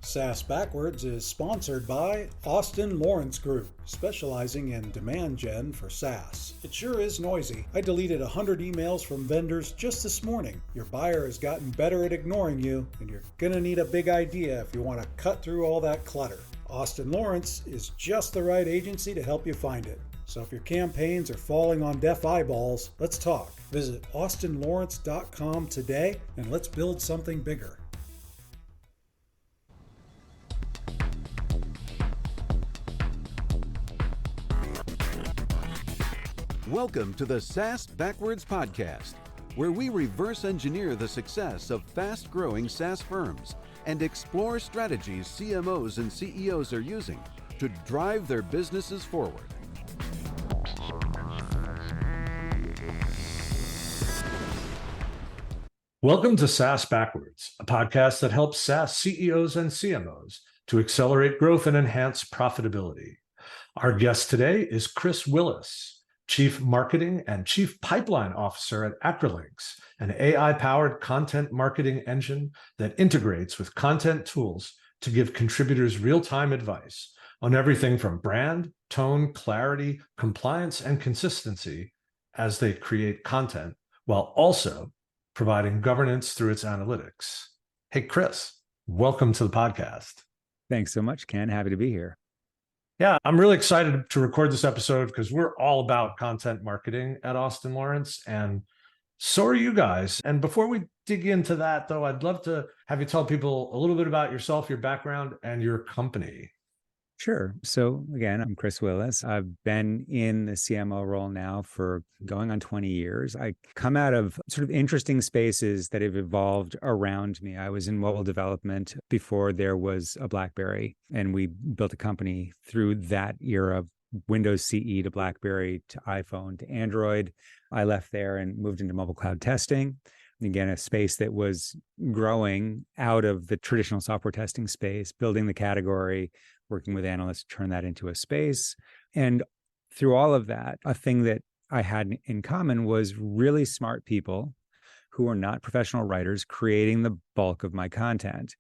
SaaS Backwards is sponsored by Austin Lawrence Group, specializing in demand gen for SaaS. It sure is noisy. I deleted 100 emails from vendors just this morning. Your buyer has gotten better at ignoring you, and you're gonna need a big idea if you want to cut through all that clutter. Austin Lawrence is just the right agency to help you find it. So if your campaigns are falling on deaf eyeballs, let's talk. Visit austinlawrence.com today and let's build something bigger. Welcome to the SaaS Backwards podcast, where we reverse engineer the success of fast-growing SaaS firms and explore strategies CMOs and CEOs are using to drive their businesses forward. Welcome to SaaS Backwards, a podcast that helps SaaS CEOs and CMOs to accelerate growth and enhance profitability. Our guest today is Chris Willis, Chief Marketing and Chief Pipeline Officer at Acrolinx, an AI-powered content marketing engine that integrates with content tools to give contributors real-time advice on everything from brand, tone, clarity, compliance, and consistency as they create content, while also providing governance through its analytics. Hey, Chris, welcome to the podcast. Thanks so much, Ken. Happy to be here. Yeah, I'm really excited to record this episode because we're all about content marketing at Austin Lawrence, and so are you guys. And before we dig into that, though, I'd love to have you tell people a little bit about yourself, your background, and your company. Sure. So again, I'm Chris Willis. I've been in the CMO role now for going on 20 years. I come out of sort of interesting spaces that have evolved around me. I was in mobile development before there was a BlackBerry, and we built a company through that era of Windows CE to BlackBerry to iPhone to Android. I left there and moved into mobile cloud testing. Again, a space that was growing out of the traditional software testing space, building the category, working with analysts to turn that into a space. And through all of that, a thing that I had in common was really smart people who are not professional writers creating the bulk of my content.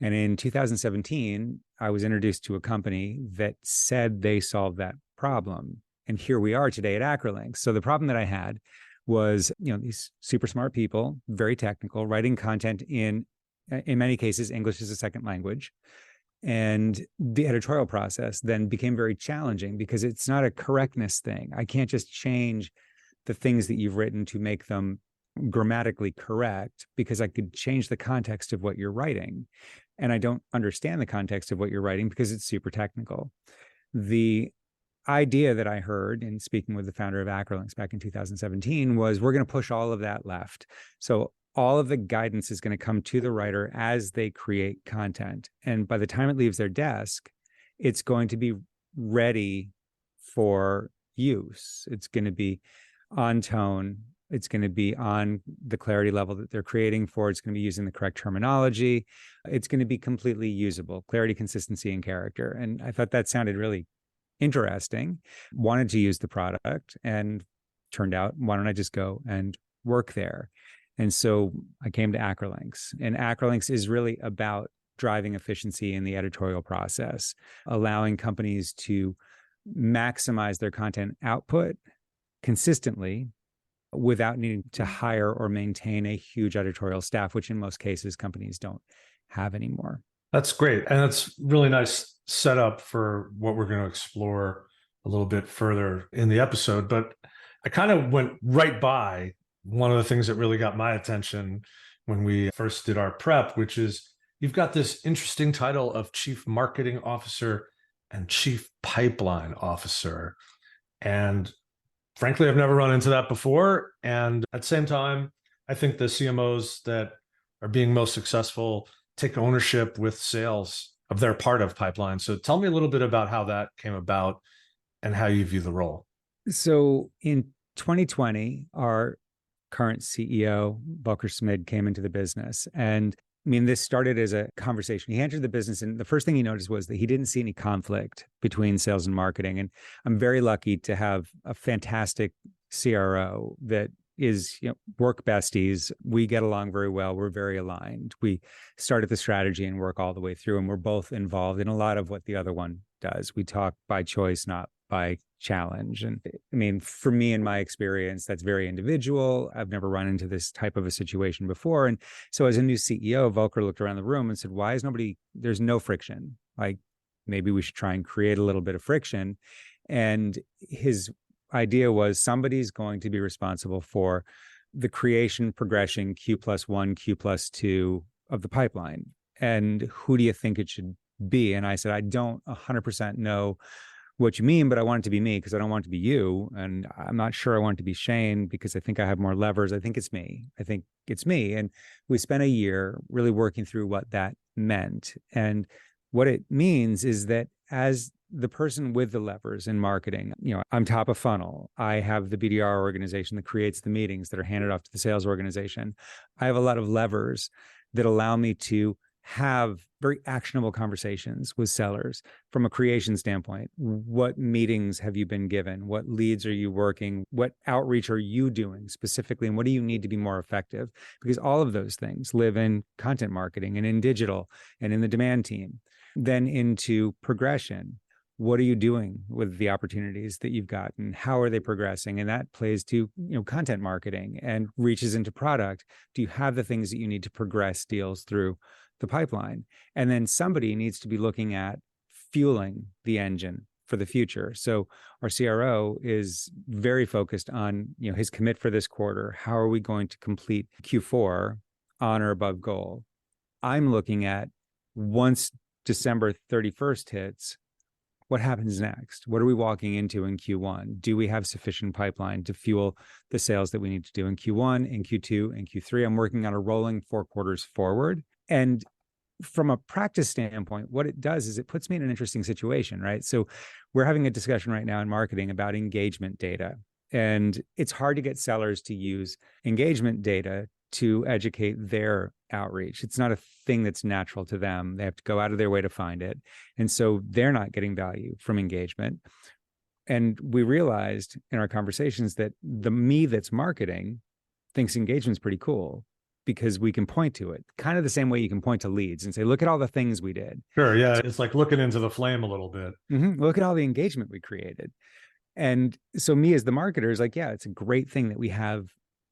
And in 2017, I was introduced to a company that said they solved that problem. And here we are today at Acrolinx. So the problem that I had was, these super smart people, very technical, writing content in many cases, English as a second language. And the editorial process then became very challenging because it's not a correctness thing. I can't just change the things that you've written to make them grammatically correct, because I could change the context of what you're writing. And I don't understand the context of what you're writing because it's super technical. The idea that I heard in speaking with the founder of Acrolinx back in 2017 was, we're going to push all of that left. So all of the guidance is going to come to the writer as they create content. And by the time it leaves their desk, it's going to be ready for use. It's going to be on tone. It's going to be on the clarity level that they're creating for. It's going to be using the correct terminology. It's going to be completely usable, clarity, consistency, and character. And I thought that sounded really interesting, wanted to use the product, and turned out, why don't I just go and work there? And so I came to Acrolinx, and Acrolinx is really about driving efficiency in the editorial process, allowing companies to maximize their content output consistently without needing to hire or maintain a huge editorial staff, which in most cases companies don't have anymore. That's great. And that's really nice setup for what we're going to explore a little bit further in the episode. But I kind of went right by one of the things that really got my attention when we first did our prep, which is you've got this interesting title of Chief Marketing Officer and Chief Pipeline Officer. And frankly, I've never run into that before. And at the same time, I think the CMOs that are being most successful take ownership with sales of their part of pipeline. So tell me a little bit about how that came about and how you view the role. So in 2020, our current CEO, Volker Smid, came into the business. And this started as a conversation. He entered the business, and the first thing he noticed was that he didn't see any conflict between sales and marketing. And I'm very lucky to have a fantastic CRO that is, work besties. We get along very well. We're very aligned. We start at the strategy and work all the way through, and we're both involved in a lot of what the other one does. We talk by choice, not by challenge. And I mean, for me, in my experience, that's very individual. I've never run into this type of a situation before. And so as a new CEO, Volker looked around the room and said, why is there's no friction? Like, maybe we should try and create a little bit of friction. And his idea was somebody's going to be responsible for the creation, progression, Q+1, Q+2 of the pipeline. And who do you think it should be? And I said, I don't 100% know what you mean, but I want it to be me because I don't want it to be you. And I'm not sure I want it to be Shane because I think I have more levers. I think it's me. And we spent a year really working through what that meant. And what it means is that as the person with the levers in marketing, I'm top of funnel. I have the BDR organization that creates the meetings that are handed off to the sales organization. I have a lot of levers that allow me to have very actionable conversations with sellers from a creation standpoint. What meetings have you been given? What leads are you working? What outreach are you doing specifically? And what do you need to be more effective? Because all of those things live in content marketing and in digital and in the demand team. Then into progression. What are you doing with the opportunities that you've gotten? How are they progressing? And that plays to, content marketing and reaches into product. Do you have the things that you need to progress deals through the pipeline? And then somebody needs to be looking at fueling the engine for the future. So our CRO is very focused on, his commit for this quarter. How are we going to complete Q4 on or above goal? I'm looking at once December 31st hits, what happens next? What are we walking into in Q1? Do we have sufficient pipeline to fuel the sales that we need to do in Q1, in Q2, and Q3? I'm working on a rolling 4 quarters forward. And from a practice standpoint, what it does is it puts me in an interesting situation, right? So we're having a discussion right now in marketing about engagement data. And it's hard to get sellers to use engagement data to educate their outreach. It's not a thing that's natural to them. They have to go out of their way to find it. And so they're not getting value from engagement. And we realized in our conversations that the me that's marketing thinks engagement's pretty cool because we can point to it, kind of the same way you can point to leads and say, look at all the things we did. Sure. Yeah. It's like looking into the flame a little bit. Mm-hmm. Look at all the engagement we created. And so me as the marketer is like, yeah, it's a great thing that we have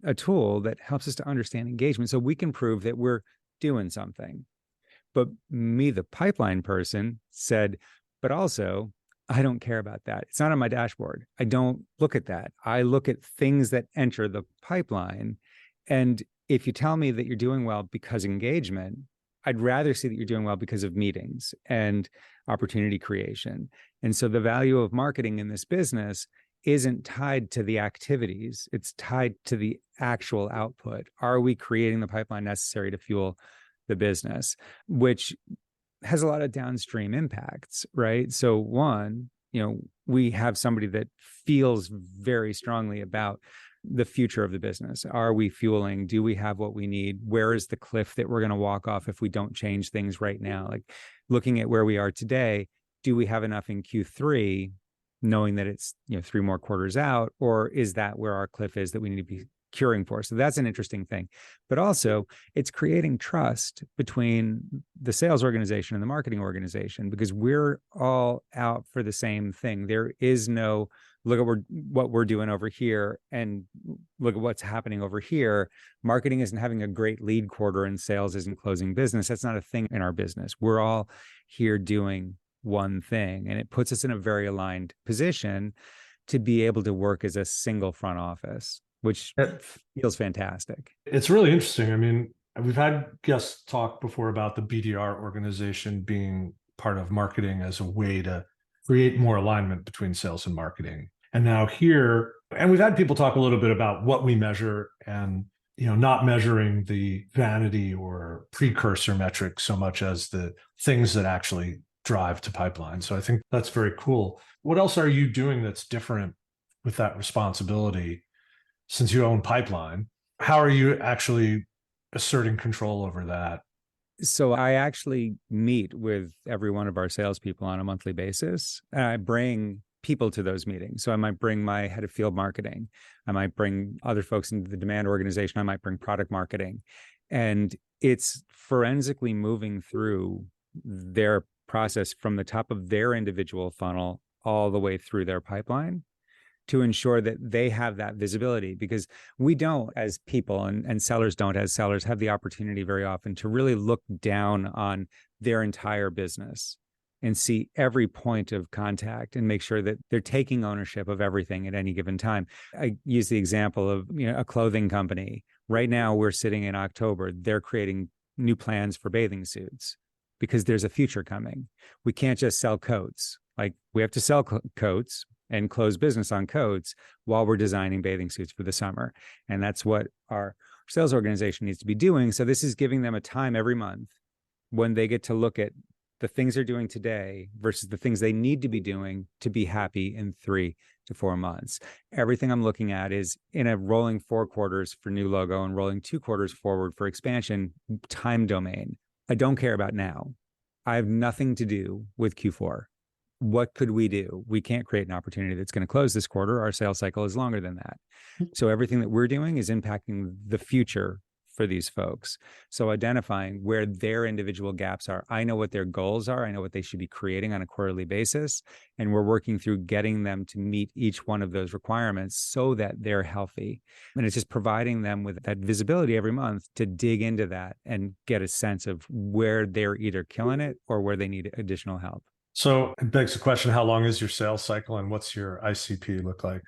a tool that helps us to understand engagement so we can prove that we're doing something. But me, the pipeline person, said, but also, I don't care about that. It's not on my dashboard. I don't look at that. I look at things that enter the pipeline. And if you tell me that you're doing well because engagement, I'd rather see that you're doing well because of meetings and opportunity creation. And so the value of marketing in this business isn't tied to the activities. It's tied to the actual output. Are we creating the pipeline necessary to fuel the business, which has a lot of downstream impacts, right? So one, we have somebody that feels very strongly about the future of the business. Are we fueling? Do we have what we need? Where is the cliff that we're going to walk off if we don't change things right now? Like looking at where we are today, do we have enough in Q3, knowing that it's 3 more quarters out, or is that where our cliff is that we need to be curing for? So that's an interesting thing. But also it's creating trust between the sales organization and the marketing organization because we're all out for the same thing. There is no look at what we're doing over here and look at what's happening over here. Marketing isn't having a great lead quarter and sales isn't closing business. That's not a thing in our business. We're all here doing one thing, and it puts us in a very aligned position to be able to work as a single front office, which feels fantastic. It's really interesting. I mean, we've had guests talk before about the BDR organization being part of marketing as a way to create more alignment between sales and marketing. And now here, and we've had people talk a little bit about what we measure and, not measuring the vanity or precursor metrics so much as the things that actually drive to pipeline. So I think that's very cool. What else are you doing that's different with that responsibility since you own pipeline? How are you actually asserting control over that? So I actually meet with every one of our salespeople on a monthly basis. And I bring people to those meetings. So I might bring my head of field marketing. I might bring other folks into the demand organization. I might bring product marketing. And it's forensically moving through their process from the top of their individual funnel all the way through their pipeline to ensure that they have that visibility, because we don't, as people, and sellers don't, as sellers, have the opportunity very often to really look down on their entire business and see every point of contact and make sure that they're taking ownership of everything at any given time. I use the example of a clothing company. Right now, we're sitting in October. They're creating new plans for bathing suits because there's a future coming. We can't just sell coats. Like, we have to sell coats and close business on coats while we're designing bathing suits for the summer. And that's what our sales organization needs to be doing. So this is giving them a time every month when they get to look at the things they're doing today versus the things they need to be doing to be happy in 3 to 4 months. Everything I'm looking at is in a rolling 4 quarters for new logo and rolling 2 quarters forward for expansion time domain. I don't care about now. I have nothing to do with Q4. What could we do? We can't create an opportunity that's going to close this quarter. Our sales cycle is longer than that. So everything that we're doing is impacting the future for these folks. So identifying where their individual gaps are. I know what their goals are. I know what they should be creating on a quarterly basis. And we're working through getting them to meet each one of those requirements so that they're healthy. And it's just providing them with that visibility every month to dig into that and get a sense of where they're either killing it or where they need additional help. So it begs the question, how long is your sales cycle and what's your ICP look like?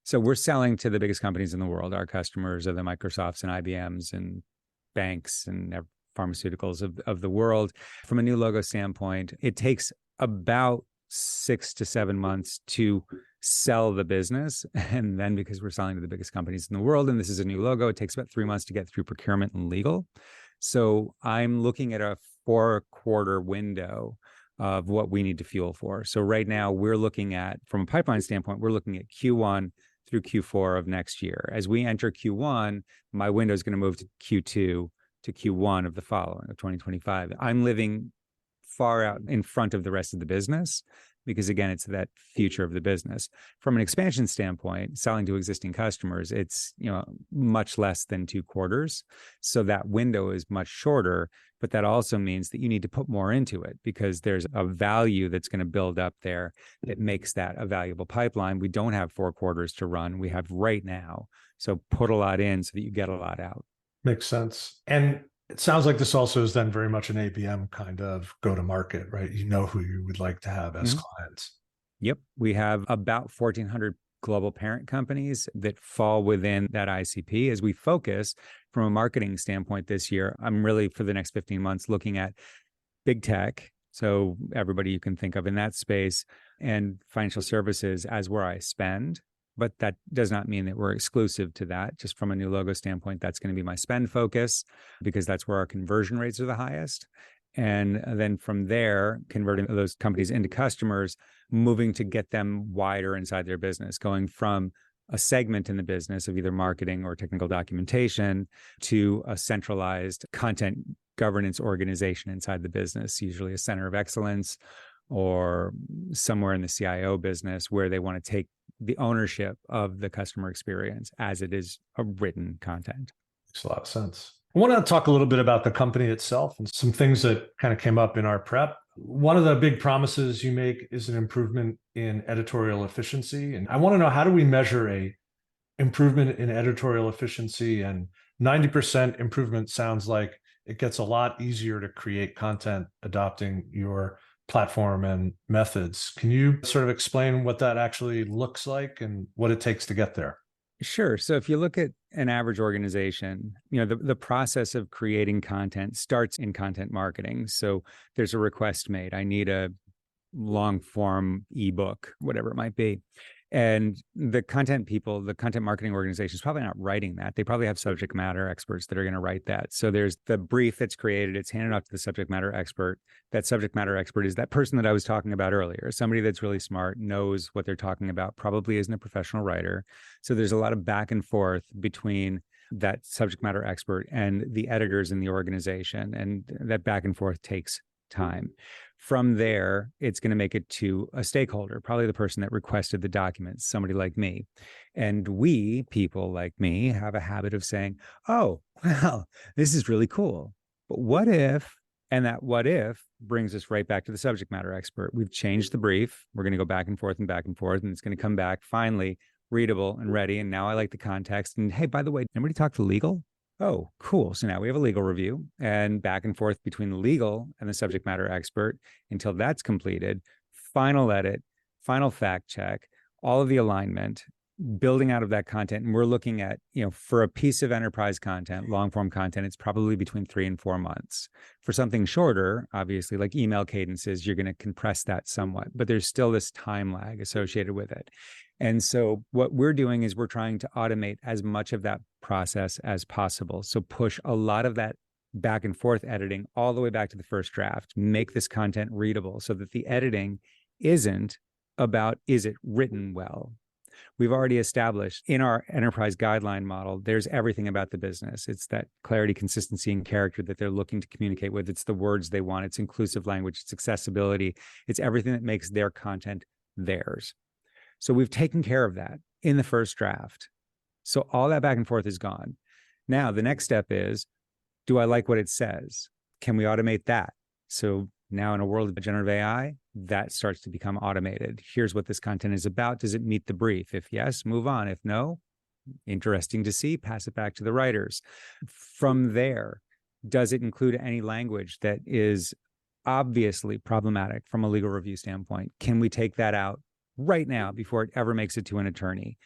So we're selling to the biggest companies in the world. Our customers are the Microsofts and IBMs and banks and pharmaceuticals of the world. From a new logo standpoint, it takes about 6 to 7 months to sell the business. And then because we're selling to the biggest companies in the world, and this is a new logo, it takes about 3 months to get through procurement and legal. So I'm looking at a 4-quarter window of what we need to fuel for. So right now we're looking at, from a pipeline standpoint, we're looking at Q1 through Q4 of next year. As we enter Q1, my window is going to move to Q2 to Q1 of the following, of 2025. I'm living far out in front of the rest of the business because, again, it's that future of the business. From an expansion standpoint, selling to existing customers, it's much less than 2 quarters. So that window is much shorter, but that also means that you need to put more into it because there's a value that's going to build up there that makes that a valuable pipeline. We don't have 4 quarters to run. We have right now. So put a lot in so that you get a lot out. Makes sense. And it sounds like this also is then very much an ABM kind of go-to-market, right? You know who you would like to have as clients. Yep. We have about 1,400 global parent companies that fall within that ICP. As we focus from a marketing standpoint this year, I'm really, for the next 15 months, looking at big tech. So everybody you can think of in that space, and financial services as where I spend. But that does not mean that we're exclusive to that. Just from a new logo standpoint, that's going to be my spend focus because that's where our conversion rates are the highest. And then from there, converting those companies into customers, moving to get them wider inside their business, going from a segment in the business of either marketing or technical documentation to a centralized content governance organization inside the business, usually a center of excellence or somewhere in the CIO business where they want to take the ownership of the customer experience as it is a written content. Makes a lot of sense. I want to talk a little bit about the company itself and some things that kind of came up in our prep. One of the big promises you make is an improvement in editorial efficiency. And I want to know, how do we measure a improvement in editorial efficiency? And 90% improvement sounds like it gets a lot easier to create content adopting your platform and methods. Can you sort of explain what that actually looks like and what it takes to get there? Sure. So if you look at an average organization, the process of creating content starts in content marketing. So there's a request made. I need a long form ebook, whatever it might be. And the content people, the content marketing organization is probably not writing that. They probably have subject matter experts that are going to write that. So there's the brief that's created. It's handed off to the subject matter expert. That subject matter expert is that person that I was talking about earlier, somebody that's really smart, knows what they're talking about, probably isn't a professional writer. So there's a lot of back and forth between that subject matter expert and the editors in the organization. And that back and forth takes time. From there, it's going to make it to a stakeholder, probably the person that requested the documents, somebody like me. And we, people like me, have a habit of saying, oh, well, this is really cool. But what if? And that what if brings us right back to the subject matter expert. We've changed the brief. We're going to go back and forth, and it's going to come back finally readable and ready. And now I like the context. And hey, by the way, anybody talk to legal? Oh, cool. So now we have a legal review and back and forth between the legal and the subject matter expert until that's completed. Final edit, final fact check, all of the alignment, building out of that content. And we're looking at, for a piece of enterprise content, long form content, it's probably between 3 and 4 months. For something shorter, obviously, like email cadences, you're going to compress that somewhat, but there's still this time lag associated with it. And so what we're doing is we're trying to automate as much of that process as possible. So push a lot of that back and forth editing all the way back to the first draft, make this content readable so that the editing isn't about, is it written well? We've already established in our enterprise guideline model, there's everything about the business. It's that clarity, consistency, and character that they're looking to communicate with. It's the words they want. It's inclusive language. It's accessibility. It's everything that makes their content theirs. So we've taken care of that in the first draft. So all that back and forth is gone. Now, the next step is, do I like what it says? Can we automate that? So now in a world of generative AI, that starts to become automated. Here's what this content is about. Does it meet the brief? If yes, move on. If no, interesting to see, pass it back to the writers. From there, does it include any language that is obviously problematic from a legal review standpoint? Can we take that out right now before it ever makes it to an attorney?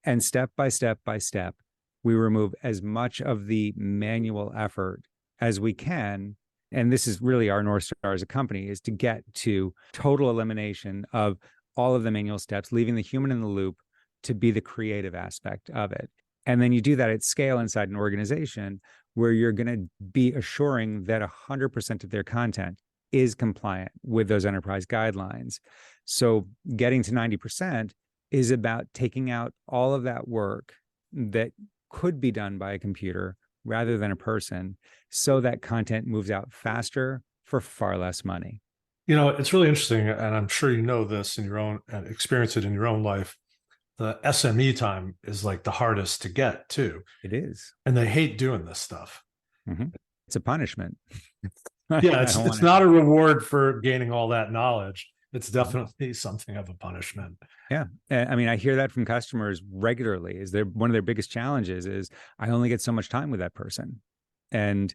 And step by step by step, we remove as much of the manual effort as we can. And this is really our North Star as a company, is to get to total elimination of all of the manual steps, leaving the human in the loop to be the creative aspect of it. And then you do that at scale inside an organization where you're going to be assuring that 100% of their content is compliant with those enterprise guidelines. So getting to 90% is about taking out all of that work that could be done by a computer rather than a person, so that content moves out faster for far less money. It's really interesting, and I'm sure you know this in your own and experience it in your own life. The SME time is like the hardest to get too. It is. And they hate doing this stuff. Mm-hmm. It's a punishment. Yeah, it's not a reward for gaining all that knowledge. It's definitely something of a punishment. Yeah. I mean, I hear that from customers regularly. Is one of their biggest challenges is, I only get so much time with that person. And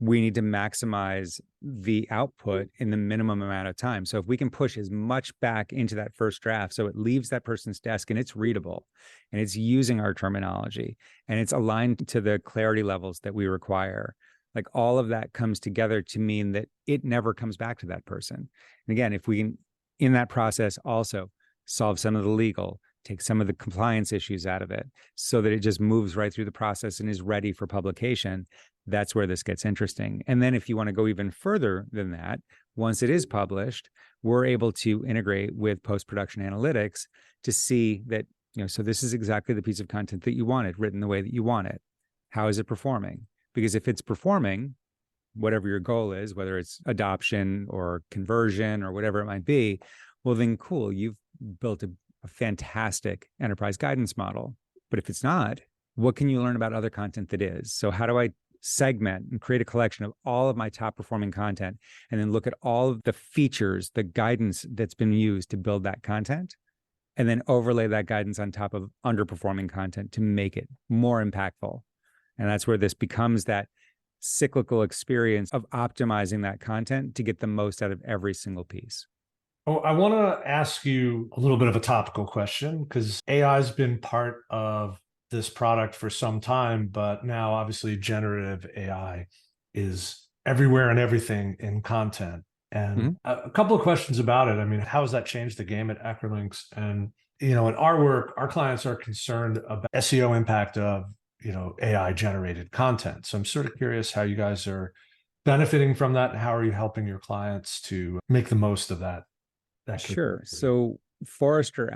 we need to maximize the output in the minimum amount of time. So if we can push as much back into that first draft, so it leaves that person's desk and it's readable and it's using our terminology and it's aligned to the clarity levels that we require, like all of that comes together to mean that it never comes back to that person. And again, if we can, in that process, also solve some of the legal, take some of the compliance issues out of it so that it just moves right through the process and is ready for publication, that's where this gets interesting. And then if you want to go even further than that, once it is published, we're able to integrate with post-production analytics to see that, so this is exactly the piece of content that you wanted, written the way that you want it. How is it performing? Because if it's performing, whatever your goal is, whether it's adoption or conversion or whatever it might be, well, then cool, you've built a fantastic enterprise guidance model. But if it's not, what can you learn about other content that is? So how do I segment and create a collection of all of my top performing content and then look at all of the features, the guidance that's been used to build that content, and then overlay that guidance on top of underperforming content to make it more impactful? And that's where this becomes that cyclical experience of optimizing that content to get the most out of every single piece. Oh, I want to ask you a little bit of a topical question, because AI has been part of this product for some time, but now obviously generative AI is everywhere and everything in content. And a couple of questions about it. I mean, how has that changed the game at Acrolinx? And, in our work, our clients are concerned about SEO impact of AI generated content. So I'm sort of curious how you guys are benefiting from that. And how are you helping your clients to make the most of that? Sure. So Forrester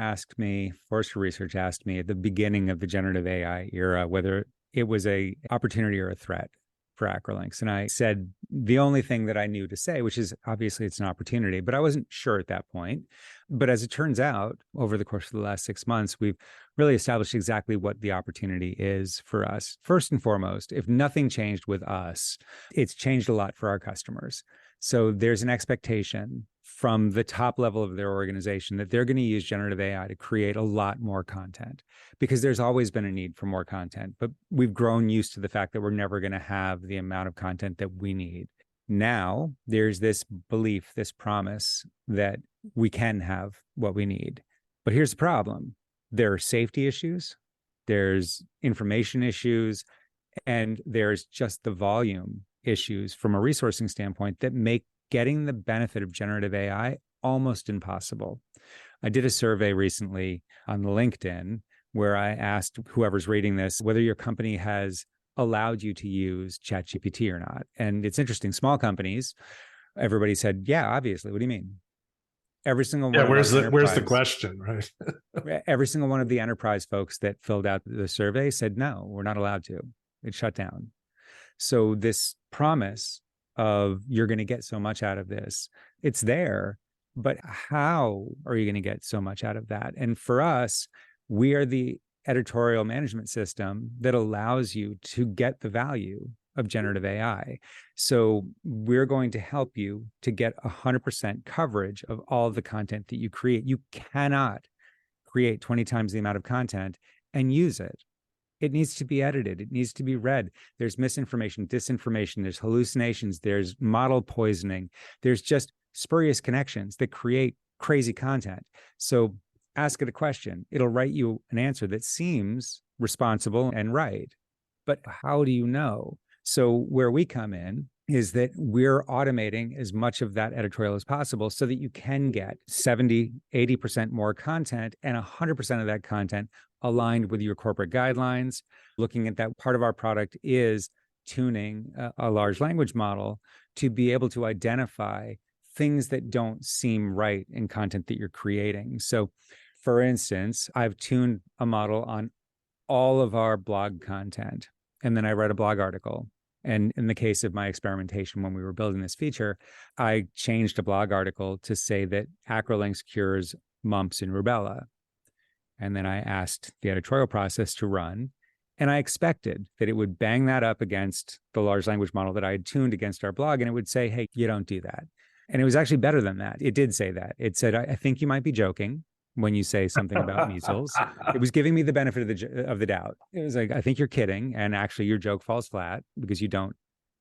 Research asked me at the beginning of the generative AI era whether it was a opportunity or a threat. for Acrolinx. And I said the only thing that I knew to say, which is obviously it's an opportunity, but I wasn't sure at that point. But as it turns out, over the course of the last 6 months, we've really established exactly what the opportunity is for us. First and foremost, if nothing changed with us, it's changed a lot for our customers. So there's an expectation from the top level of their organization that they're going to use generative AI to create a lot more content, because there's always been a need for more content, but we've grown used to the fact that we're never going to have the amount of content that we need. Now there's this belief, this promise that we can have what we need. But here's the problem. There are safety issues, there's information issues, and there's just the volume issues from a resourcing standpoint that make getting the benefit of generative AI almost impossible. I did a survey recently on LinkedIn where I asked whoever's reading this whether your company has allowed you to use ChatGPT or not. And it's interesting, small companies, everybody said, yeah, obviously. What do you mean? Every single one. Where's the question, right? Every single one of the enterprise folks that filled out the survey said, no, we're not allowed to. It's shut down. So this promise of you're going to get so much out of this, it's there, but how are you going to get so much out of that? And for us, we are the editorial management system that allows you to get the value of generative AI. So we're going to help you to get 100% coverage of all of the content that you create. You cannot create 20 times the amount of content and use it. It needs to be edited. It needs to be read. There's misinformation, disinformation, there's hallucinations, there's model poisoning. There's just spurious connections that create crazy content. So ask it a question. It'll write you an answer that seems responsible and right. But how do you know? So where we come in is that we're automating as much of that editorial as possible so that you can get 70, 80% more content and 100% of that content aligned with your corporate guidelines. Looking at that, part of our product is tuning a large language model to be able to identify things that don't seem right in content that you're creating. So for instance, I've tuned a model on all of our blog content, and then I read a blog article. And in the case of my experimentation when we were building this feature, I changed a blog article to say that Acrolinx cures mumps and rubella. And then I asked the editorial process to run, and I expected that it would bang that up against the large language model that I had tuned against our blog, and it would say, hey, you don't do that. And it was actually better than that. It did say that. It said, I think you might be joking when you say something about measles. It was giving me the benefit of the doubt. It was like, I think you're kidding. And actually your joke falls flat because you don't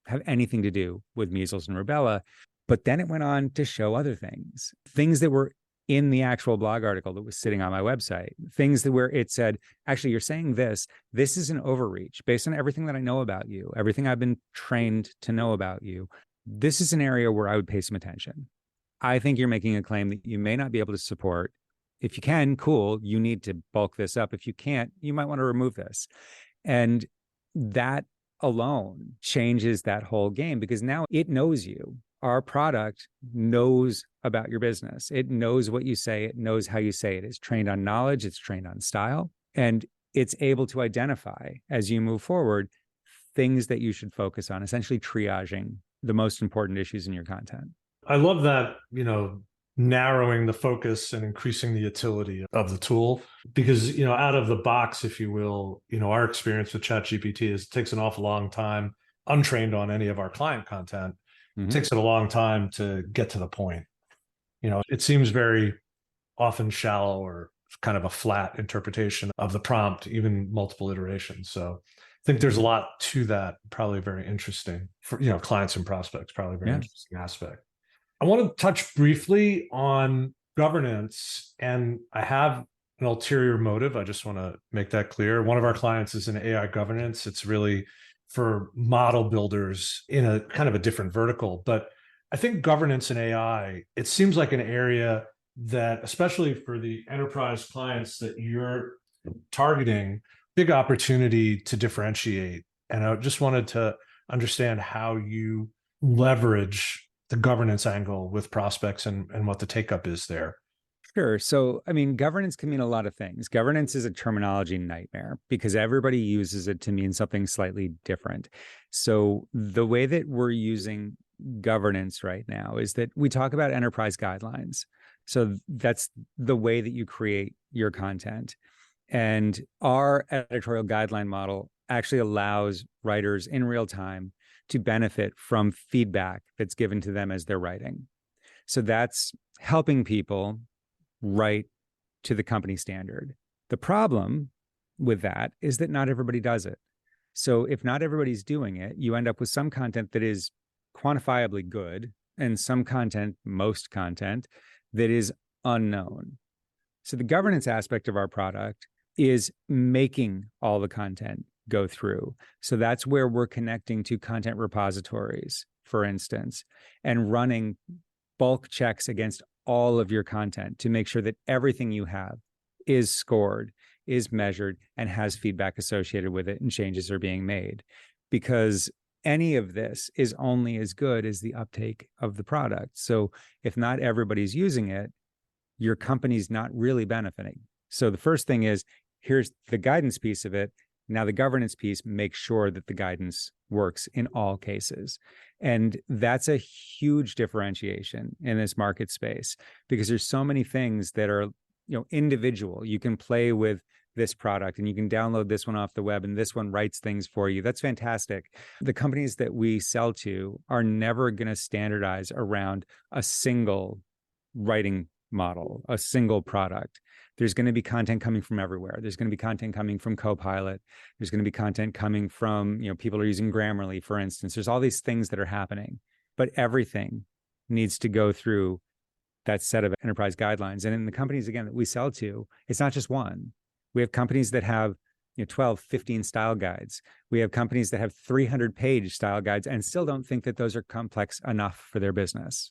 have anything to do with measles and rubella. But then it went on to show other things that were in the actual blog article that was sitting on my website, things that where it said, actually, you're saying this is an overreach based on everything that I know about you, everything I've been trained to know about you. This is an area where I would pay some attention. I think you're making a claim that you may not be able to support. If you can, cool, you need to bulk this up. If you can't, you might want to remove this. And that alone changes that whole game because now it knows you. Our product knows about your business. It knows what you say. It knows how you say it. It's trained on knowledge. It's trained on style. And it's able to identify, as you move forward, things that you should focus on, essentially triaging the most important issues in your content. I love that, narrowing the focus and increasing the utility of the tool because, out of the box, if you will, our experience with ChatGPT is it takes an awful long time, untrained on any of our client content. It takes it a long time to get to the point. It seems very often shallow or kind of a flat interpretation of the prompt, even multiple iterations. So I think there's a lot to that, probably very interesting for, clients and prospects, probably very interesting aspect. I want to touch briefly on governance, and I have an ulterior motive. I just want to make that clear. One of our clients is in AI governance. It's really for model builders in a kind of a different vertical. But I think governance in AI, it seems like an area that, especially for the enterprise clients that you're targeting, big opportunity to differentiate. And I just wanted to understand how you leverage the governance angle with prospects and what the take up is there. Sure. So, I mean, governance can mean a lot of things. Governance is a terminology nightmare because everybody uses it to mean something slightly different. So, the way that we're using governance right now is that we talk about enterprise guidelines. So, that's the way that you create your content. And our editorial guideline model actually allows writers in real time to benefit from feedback that's given to them as they're writing. So, that's helping people write to the company standard. The problem with that is that not everybody does it. So if not everybody's doing it, you end up with some content that is quantifiably good and some content, most content, that is unknown. So the governance aspect of our product is making all the content go through. So that's where we're connecting to content repositories, for instance, and running bulk checks against all of your content to make sure that everything you have is scored, is measured, and has feedback associated with it, and changes are being made. Because any of this is only as good as the uptake of the product. So if not everybody's using it, your company's not really benefiting. So the first thing is, here's the guidance piece of it. Now the governance piece makes sure that the guidance works in all cases. And that's a huge differentiation in this market space because there's so many things that are, individual. You can play with this product and you can download this one off the web and this one writes things for you. That's fantastic. The companies that we sell to are never going to standardize around a single writing model, a single product. There's going to be content coming from everywhere. There's going to be content coming from Copilot. There's going to be content coming from, people are using Grammarly, for instance. There's all these things that are happening, but everything needs to go through that set of enterprise guidelines. And in the companies, again, that we sell to, it's not just one. We have companies that have 12, 15 style guides. We have companies that have 300-page style guides and still don't think that those are complex enough for their business.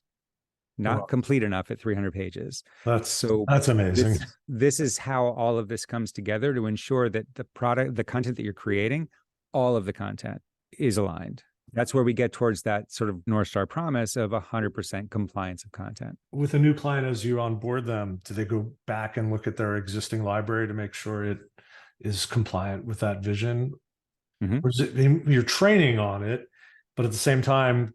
Not complete enough at 300 pages. That's amazing. This is how all of this comes together to ensure that the content that you're creating, all of the content is aligned. That's where we get towards that sort of North Star promise of 100% compliance of content. With a new client, as you onboard them, do they go back and look at their existing library to make sure it is compliant with that vision? Mm-hmm. Or is it, you're training on it, but at the same time,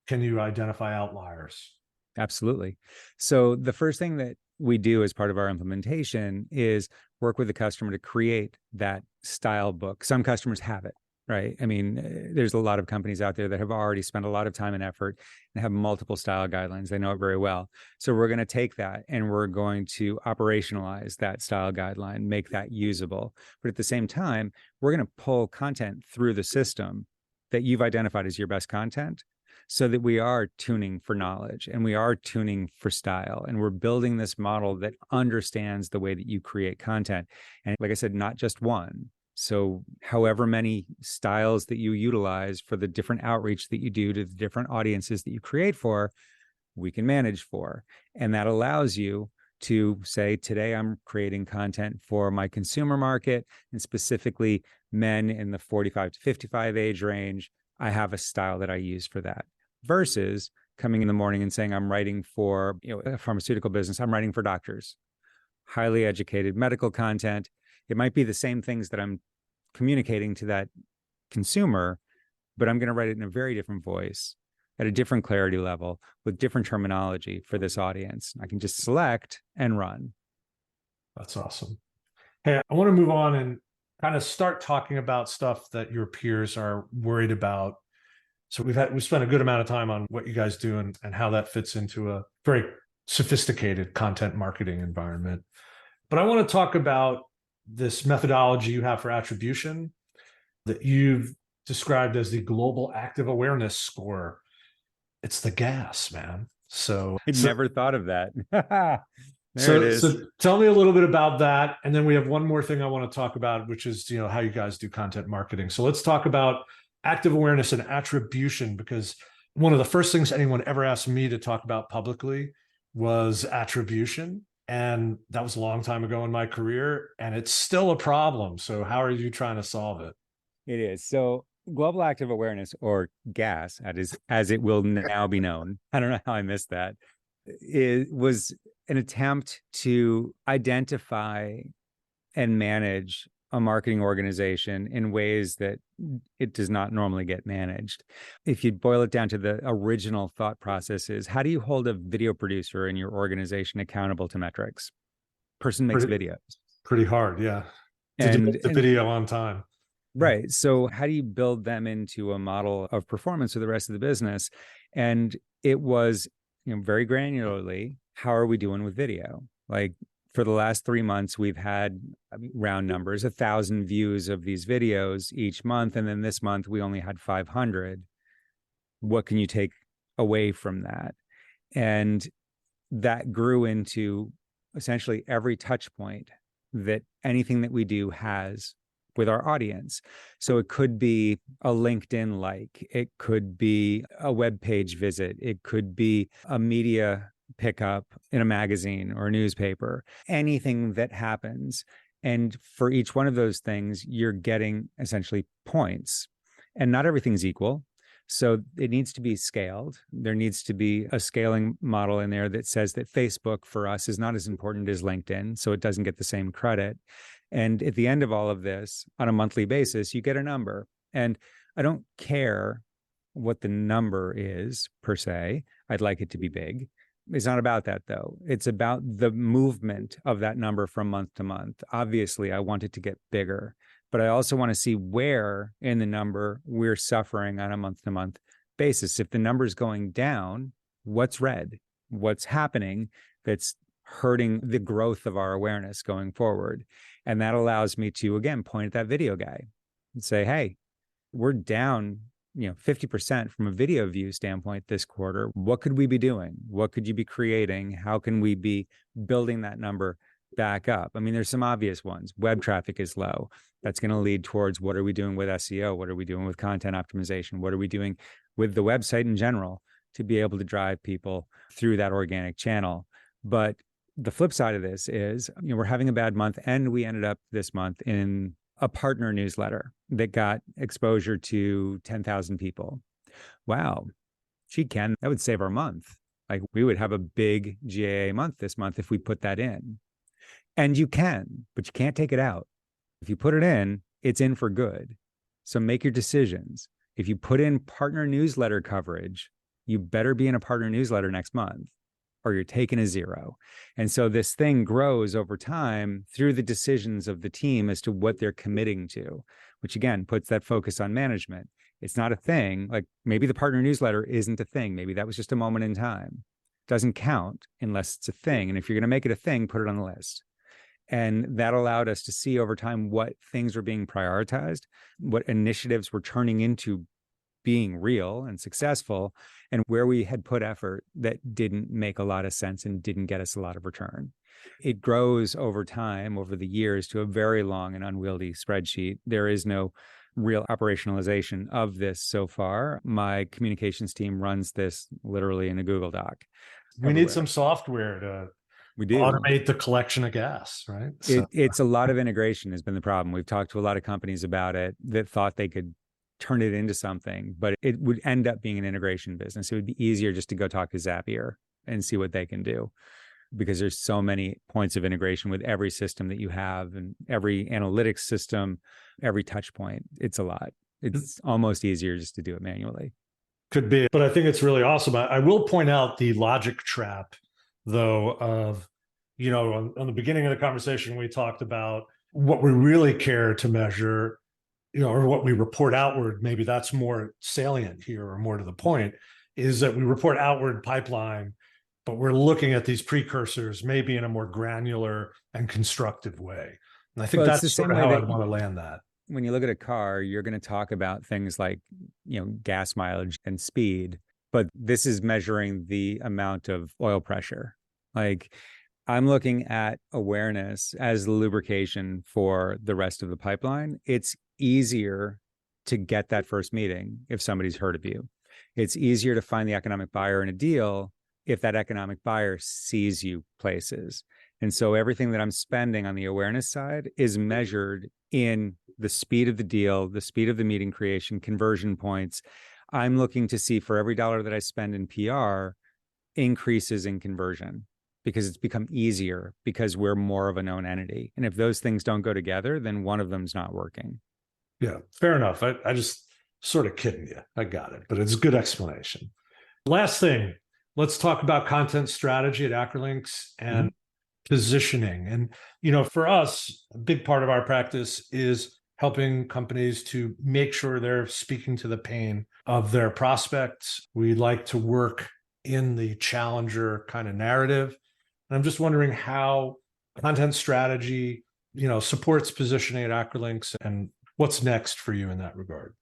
can you identify outliers? Absolutely. So the first thing that we do as part of our implementation is work with the customer to create that style book. Some customers have it, right? I mean, there's a lot of companies out there that have already spent a lot of time and effort and have multiple style guidelines. They know it very well. So we're going to take that and we're going to operationalize that style guideline, make that usable. But at the same time, we're going to pull content through the system that you've identified as your best content, so that we are tuning for knowledge and we are tuning for style. And we're building this model that understands the way that you create content. And like I said, not just one. So however many styles that you utilize for the different outreach that you do to the different audiences that you create for, we can manage for. And that allows you to say, today I'm creating content for my consumer market and specifically men in the 45 to 55 age range. I have a style that I use for that. Versus coming in the morning and saying, I'm writing for a pharmaceutical business. I'm writing for doctors, highly educated medical content. It might be the same things that I'm communicating to that consumer, but I'm going to write it in a very different voice at a different clarity level with different terminology for this audience. I can just select and run. That's awesome. Hey, I want to move on and kind of start talking about stuff that your peers are worried about. So we spent a good amount of time on what you guys do and how that fits into a very sophisticated content marketing environment. But I want to talk about this methodology you have for attribution that you've described as the Global Active Awareness Score. It's the GAAS, man. So I never thought of that. There it is. So tell me a little bit about that. And then we have one more thing I want to talk about, which is, how you guys do content marketing. So let's talk about active awareness and attribution, because one of the first things anyone ever asked me to talk about publicly was attribution. And that was a long time ago in my career, and it's still a problem. So how are you trying to solve it? It is. So Global Active Awareness, or GAAS, as it will now be known, I don't know how I missed that, it was an attempt to identify and manage a marketing organization in ways that it does not normally get managed. If you boil it down to the original thought process is, how do you hold a video producer in your organization accountable to metrics? Person makes videos. Pretty hard, yeah. To do the video on time. Right. So how do you build them into a model of performance for the rest of the business? And it was, very granularly, how are we doing with video? Like, for the last 3 months, we've had, round numbers, 1,000 views of these videos each month. And then this month, we only had 500. What can you take away from that? And that grew into essentially every touch point that anything that we do has with our audience. So it could be a LinkedIn like, it could be a web page visit, it could be a media pickup in a magazine or a newspaper, anything that happens. And for each one of those things, you're getting essentially points. And not everything's equal. So it needs to be scaled. There needs to be a scaling model in there that says that Facebook for us is not as important as LinkedIn, so it doesn't get the same credit. And at the end of all of this, on a monthly basis, you get a number. And I don't care what the number is per se. I'd like it to be big. It's not about that, though. It's about the movement of that number from month to month. Obviously, I want it to get bigger, but I also want to see where in the number we're suffering on a month-to-month basis. If the number is going down, what's red? What's happening that's hurting the growth of our awareness going forward? And that allows me to, again, point at that video guy and say, hey, we're down 50% from a video view standpoint this quarter. What could we be doing? What could you be creating? How can we be building that number back up? I mean, there's some obvious ones. Web traffic is low. That's going to lead towards, what are we doing with SEO? What are we doing with content optimization? What are we doing with the website in general to be able to drive people through that organic channel? But the flip side of this is, we're having a bad month, and we ended up this month in a partner newsletter that got exposure to 10,000 people. Wow. Gee, Ken, that would save our month. Like, we would have a big GAA month this month if we put that in. And you can, but you can't take it out. If you put it in, it's in for good. So make your decisions. If you put in partner newsletter coverage, you better be in a partner newsletter next month, or you're taking a zero. And so this thing grows over time through the decisions of the team as to what they're committing to, which again puts that focus on management. It's not a thing. Like, maybe the partner newsletter isn't a thing. Maybe that was just a moment in time. It doesn't count unless it's a thing. And if you're going to make it a thing, put it on the list. And that allowed us to see over time what things were being prioritized, what initiatives were turning into being real and successful, and where we had put effort that didn't make a lot of sense and didn't get us a lot of return. It grows over time, over the years, to a very long and unwieldy spreadsheet. There is no real operationalization of this so far. My communications team runs this literally in a Google Doc. We need some software to automate the collection of gas, right? So. It's a lot of integration has been the problem. We've talked to a lot of companies about it that thought they could turn it into something, but it would end up being an integration business. It would be easier just to go talk to Zapier and see what they can do, because there's so many points of integration with every system that you have, and every analytics system, every touch point. It's a lot. It's almost easier just to do it manually. Could be, but I think it's really awesome. I will point out the logic trap, though, of, on the beginning of the conversation, we talked about what we really care to measure, or what we report outward. Maybe that's more salient here, or more to the point, is that we report outward pipeline, but we're looking at these precursors maybe in a more granular and constructive way. And I think that's sort of how I'd want to land that. When you look at a car, you're going to talk about things like, gas mileage and speed, but this is measuring the amount of oil pressure. Like, I'm looking at awareness as the lubrication for the rest of the pipeline. It's easier to get that first meeting if somebody's heard of you. It's easier to find the economic buyer in a deal if that economic buyer sees you places. And so everything that I'm spending on the awareness side is measured in the speed of the deal, the speed of the meeting creation, conversion points. I'm looking to see, for every dollar that I spend in PR, increases in conversion. because it's become easier because we're more of a known entity. And if those things don't go together, then one of them's not working. Yeah, fair enough. I just sort of kidding you. I got it, but it's a good explanation. Last thing, let's talk about content strategy at Acrolinx and positioning. And, for us, a big part of our practice is helping companies to make sure they're speaking to the pain of their prospects. We like to work in the challenger kind of narrative. And I'm just wondering how content strategy, supports positioning at Acrolinx, and what's next for you in that regard.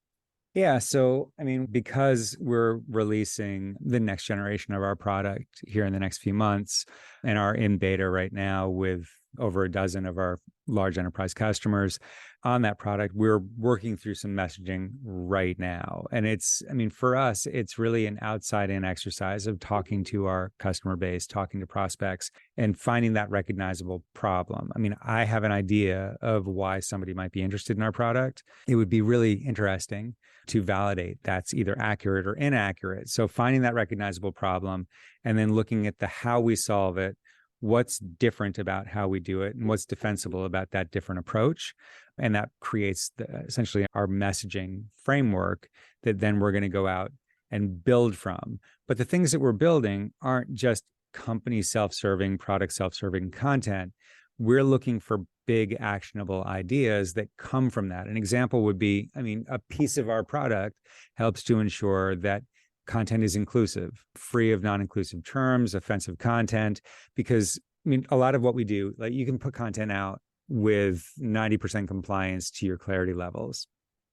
Yeah. So, because we're releasing the next generation of our product here in the next few months and are in beta right now with over a dozen of our large enterprise customers on that product, we're working through some messaging right now. And for us, it's really an outside-in exercise of talking to our customer base, talking to prospects, and finding that recognizable problem. I have an idea of why somebody might be interested in our product. It would be really interesting to validate that's either accurate or inaccurate. So finding that recognizable problem and then looking at the how we solve it, what's different about how we do it, and what's defensible about that different approach. And that creates essentially our messaging framework that then we're going to go out and build from. But the things that we're building aren't just company self-serving, product self-serving content. We're looking for big actionable ideas that come from that. An example would be, a piece of our product helps to ensure that content is inclusive, free of non-inclusive terms, offensive content, because a lot of what we do, like you can put content out with 90% compliance to your clarity levels,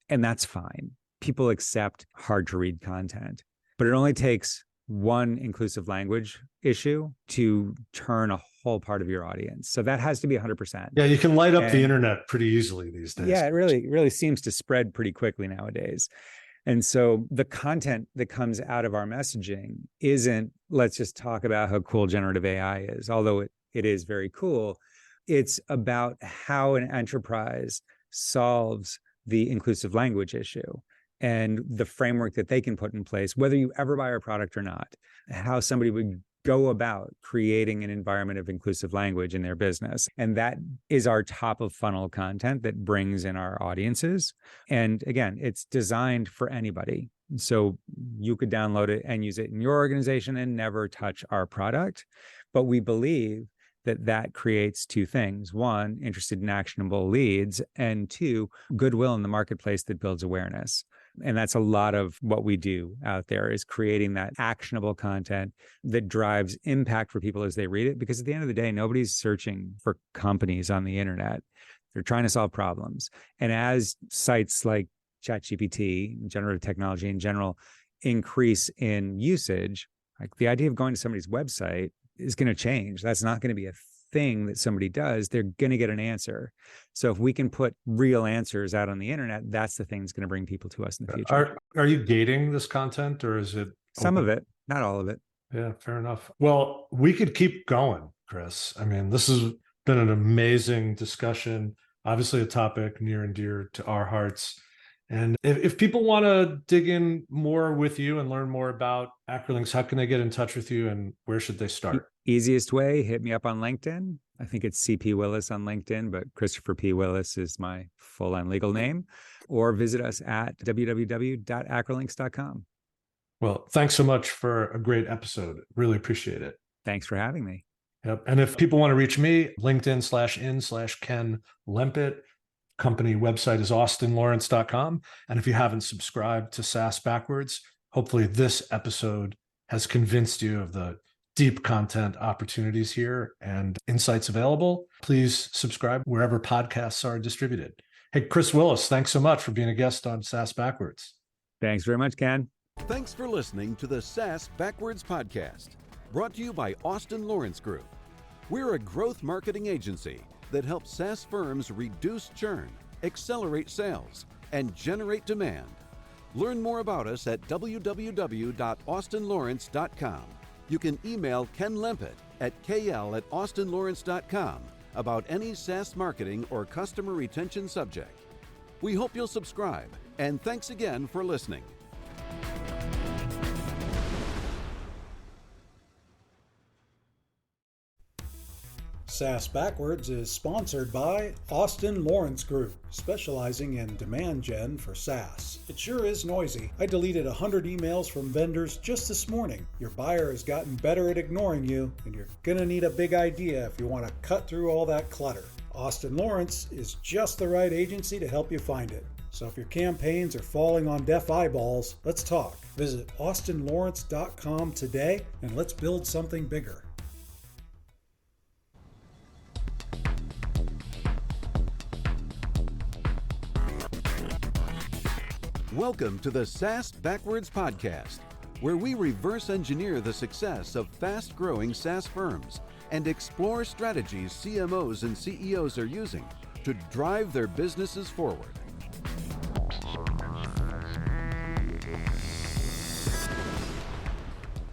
and that's fine. People accept hard to read content, but it only takes one inclusive language issue to turn a whole part of your audience. So that has to be 100%. Yeah, you can light up the internet pretty easily these days. Yeah, it really seems to spread pretty quickly nowadays. And so the content that comes out of our messaging isn't, let's just talk about how cool generative AI is, although it is very cool. It's about how an enterprise solves the inclusive language issue and the framework that they can put in place, whether you ever buy our product or not, how somebody would go about creating an environment of inclusive language in their business. And that is our top of funnel content that brings in our audiences. And again, it's designed for anybody. So you could download it and use it in your organization and never touch our product. But we believe that creates two things. One, interested in actionable leads, and two, goodwill in the marketplace that builds awareness. And that's a lot of what we do out there, is creating that actionable content that drives impact for people as they read it. Because at the end of the day, nobody's searching for companies on the internet. They're trying to solve problems. And as sites like ChatGPT, generative technology in general, increase in usage, like the idea of going to somebody's website is going to change. That's not going to be a thing that somebody does. They're going to get an answer. So if we can put real answers out on the internet, that's the thing that's going to bring people to us in the future. Are you gating this content, or is it some of it, not all of it? Yeah, fair enough. Well, we could keep going, Chris. This has been an amazing discussion, obviously a topic near and dear to our hearts. And if people want to dig in more with you and learn more about Acrolinx, how can they get in touch with you, and where should they start? Easiest way, hit me up on LinkedIn. I think it's CP Willis on LinkedIn, but Christopher P. Willis is my full-on legal name. Or visit us at www.acrolinx.com. Well, thanks so much for a great episode. Really appreciate it. Thanks for having me. Yep. And if people want to reach me, LinkedIn/in/Ken Lempit. Company website is austinlawrence.com. And if you haven't subscribed to SaaS Backwards, hopefully this episode has convinced you of the deep content opportunities here and insights available. Please subscribe wherever podcasts are distributed. Hey, Chris Willis, thanks so much for being a guest on SaaS Backwards. Thanks very much, Ken. Thanks for listening to the SaaS Backwards podcast, brought to you by Austin Lawrence Group. We're a growth marketing agency that helps SaaS firms reduce churn, accelerate sales, and generate demand. Learn more about us at www.austinlawrence.com. You can email Ken Lempit at kl@austinlawrence.com about any SaaS marketing or customer retention subject. We hope you'll subscribe, and thanks again for listening. SaaS Backwards is sponsored by Austin Lawrence Group, specializing in demand gen for SaaS. It sure is noisy. I deleted 100 emails from vendors just this morning. Your buyer has gotten better at ignoring you, and you're going to need a big idea if you want to cut through all that clutter. Austin Lawrence is just the right agency to help you find it. So if your campaigns are falling on deaf eyeballs, let's talk. Visit austinlawrence.com today and let's build something bigger. Welcome to the SaaS Backwards Podcast, where we reverse engineer the success of fast-growing SaaS firms and explore strategies CMOs and CEOs are using to drive their businesses forward.